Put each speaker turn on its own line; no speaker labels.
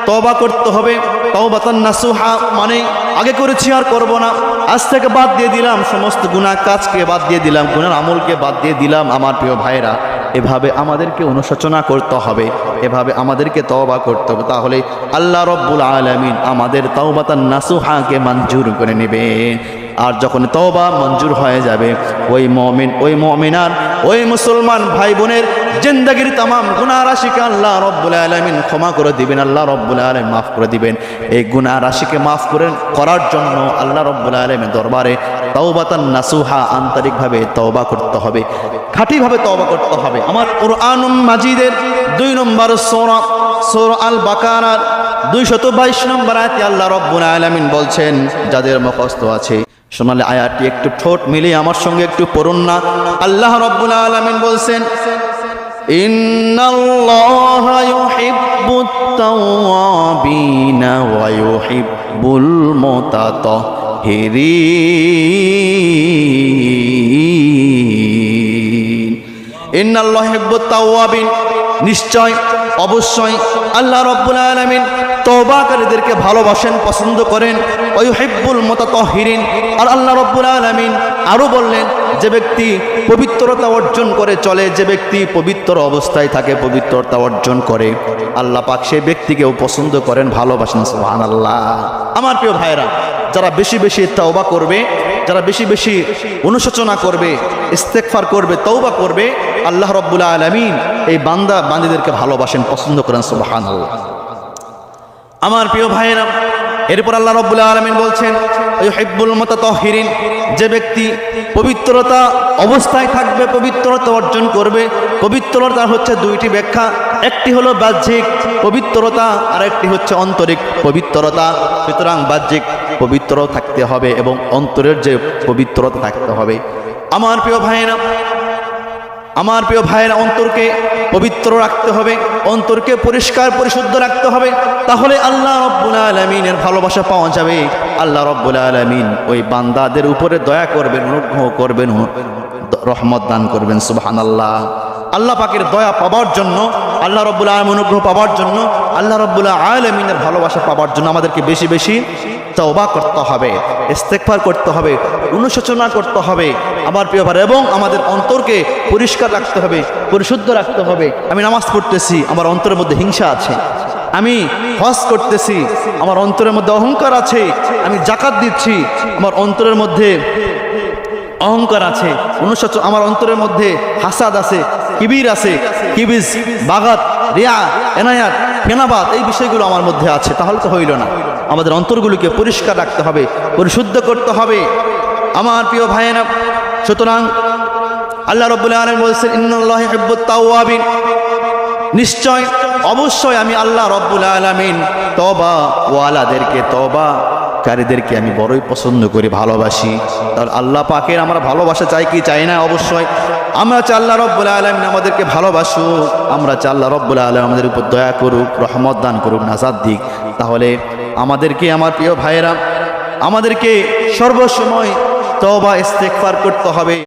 তওবা করতে হবে। তাওবাতান নাসুহা মানে আগে করেছি আর করব না, আজ থেকে বাদ দিয়ে দিলাম, সমস্ত গুনাহ কাজকে বাদ দিয়ে দিলাম, গুনার আমলকে বাদ দিয়ে দিলাম। আমার প্রিয় ভাইরা, এভাবে আমাদেরকে অনুশোচনা করতে হবে, এভাবে আমাদেরকে তওবা করতে হবে। তাহলে আল্লাহ রব্বুল আলামিন আমাদের তাওবাতান নাসুহাকে মঞ্জুর করে নেবেন। আর যখন তওবা মঞ্জুর হয়ে যাবে, ওই মুমিন, ওই মুমিনার, ওই মুসলমান ভাই বোনের জিন্দেগীর तमाम গুনাহ রাশিকে আল্লাহ রব্বুল আলামিন ক্ষমা করে দিবেন, আল্লাহ রব্বুল আলামিন মাফ করে দিবেন। এই গুনাহ রাশিকে মাফ করার জন্য আল্লাহ রব্বুল আলামিনের দরবারে তাওবাতান নাসুহা আন্তরিকভাবে তওবা করতে হবে, খাঁটিভাবে তওবা করতে হবে। আমার কুরআনুল মাজিদের 2 নম্বর সূরা, সূরা আল বাকারার 222 নম্বর আয়াতে আল্লাহ রব্বুল আলামিন বলছেন, যাদের মুখস্থ আছে শোনালে আয়াতটি একটু ঠোঁট মিলিয়ে আমার সঙ্গে একটু পড়ুন না। আল্লাহ রব্বুল আলামিন বলছেন, ইন্নাল্লাহা ইউহিব্বুত তাওয়াবিনা ওয়া ইউহিব্বুল মুতাতাহহিরিন। ইন্নাল্লাহা ইউহিব্বুত তাওয়াবিন, নিশ্চয় অবশ্যই আল্লাহ রব্বুল আলামিন তওবাকারীদেরকে ভালোবাসেন, পছন্দ করেন। ওয়া ইউহিব্বুল মুতাতাহহিরিন, আর আল্লাহ রব্বুল আলামিন আরো বললেন, যে ব্যক্তি পবিত্রতা অর্জন করে চলে, যে ব্যক্তি পবিত্র অবস্থায় থাকে, পবিত্রতা অর্জন করে, আল্লাহ পাক সেই ব্যক্তিকেও পছন্দ করেন, ভালোবাসেন। সুবহানাল্লাহ। আমার প্রিয় ভাইরা, যারা বেশি বেশি তওবা করবে, যারা বেশি বেশি অনুশোচনা করবে, ইস্তেগফার করবে, তওবা করবে, আল্লাহ রব্বুল আলামিন এই বান্দা বান্দীদেরকে ভালোবাসেন, পছন্দ করেন। সুবহানাল্লাহ। আমার প্রিয় ভাইরা, এরপর আল্লাহ রব্বুল আলামিন বলছেন, ইউহিব্বুল মুতাতাহহিরিন, যে ব্যক্তি পবিত্রতা অবস্থায় থাকবে, পবিত্রতা অর্জন করবে। পবিত্রতা হচ্ছে 2টি ব্যাখ্যা, একটি হলো বাহ্যিক পবিত্রতা, আর একটি হচ্ছে আন্তরিক পবিত্রতা। সুতরাং বাহ্যিক পবিত্র থাকতে হবে এবং অন্তরের যে পবিত্রতা থাকতে হবে। আমার প্রিয় ভাইরা, আমার প্রিয় ভাইয়েরা, অন্তরকে পবিত্র রাখতে হবে, অন্তরকে পরিষ্কার পরিশুদ্ধ রাখতে হবে। তাহলে আল্লাহ রব্বুল আলামিনের ভালোবাসা পাওয়া যাবে। আল্লাহ রব্বুল আলামিন ওই বান্দাদের উপরে দয়া করবেন, অনুগ্রহ করবেন, রহমত দান করবেন। সুবহানাল্লাহ। আল্লাহ পাকের দয়া পাওয়ার জন্য, আল্লাহ রব্বুল আলামিন অনুগ্রহ পাওয়ার জন্য, আল্লাহ রব্বুল আলামিনের ভালোবাসা পাওয়ার জন্য আমাদেরকে বেশি বেশি তওবা করতে হবে, ইস্তেগফার করতে হবে, অনুশোচনা করতে হবে। আমার প্রিয় ভাই, এবং আমাদের অন্তরকে পরিষ্কার রাখতে হবে, পরিশুদ্ধ রাখতে হবে। আমি নামাজ পড়তেছি, আমার অন্তরের মধ্যে হিংসা আছে। আমি হজ করতেছি, আমার অন্তরের মধ্যে অহংকার আছে। আমি যাকাত দিচ্ছি, আমার অন্তরের মধ্যে অহংকার আছে। আমার অন্তরের মধ্যে হাসাদ আছে, কিবির আছে, কিবিজ, বাগাত, রিয়া, এনায়াত, ফেনাবাদ, এই বিষয়গুলো আমার মধ্যে আছে। তাহলে তো হইল না। আমাদের অন্তরগুলোকে পরিষ্কার রাখতে হবে, পরিশুদ্ধ করতে হবে। আমার প্রিয় ভাইয়েরা, সুতরাং আল্লাহ রাব্বুল আলামিন বলেছেন, ইন্নাল্লাহা ইউহিব্বুত তাওয়াবিন, নিশ্চয় অবশ্যই আমি আল্লাহ রাব্বুল আলামিন তওবা ওয়ালাদেরকে, তওবাকারীদেরকে আমি বড়ই পছন্দ করি, ভালোবাসি। তাহলে আল্লাহ পাকের আমরা ভালোবাসা চাই কি চাই না? অবশ্যই আমরা চাই আল্লাহ রাব্বুল আলামিন আমাদেরকে ভালোবাসুক, আমরা চাই আল্লাহ রাব্বুল আলামিন আমাদের উপর দয়া করুক, রহমত দান করুক, নাজাত দিক। তাহলে আমাদেরকে, আমার প্রিয় ভাইয়েরা, আমাদেরকে সর্বসময় তওবা ইস্তেগফার করতে হবে।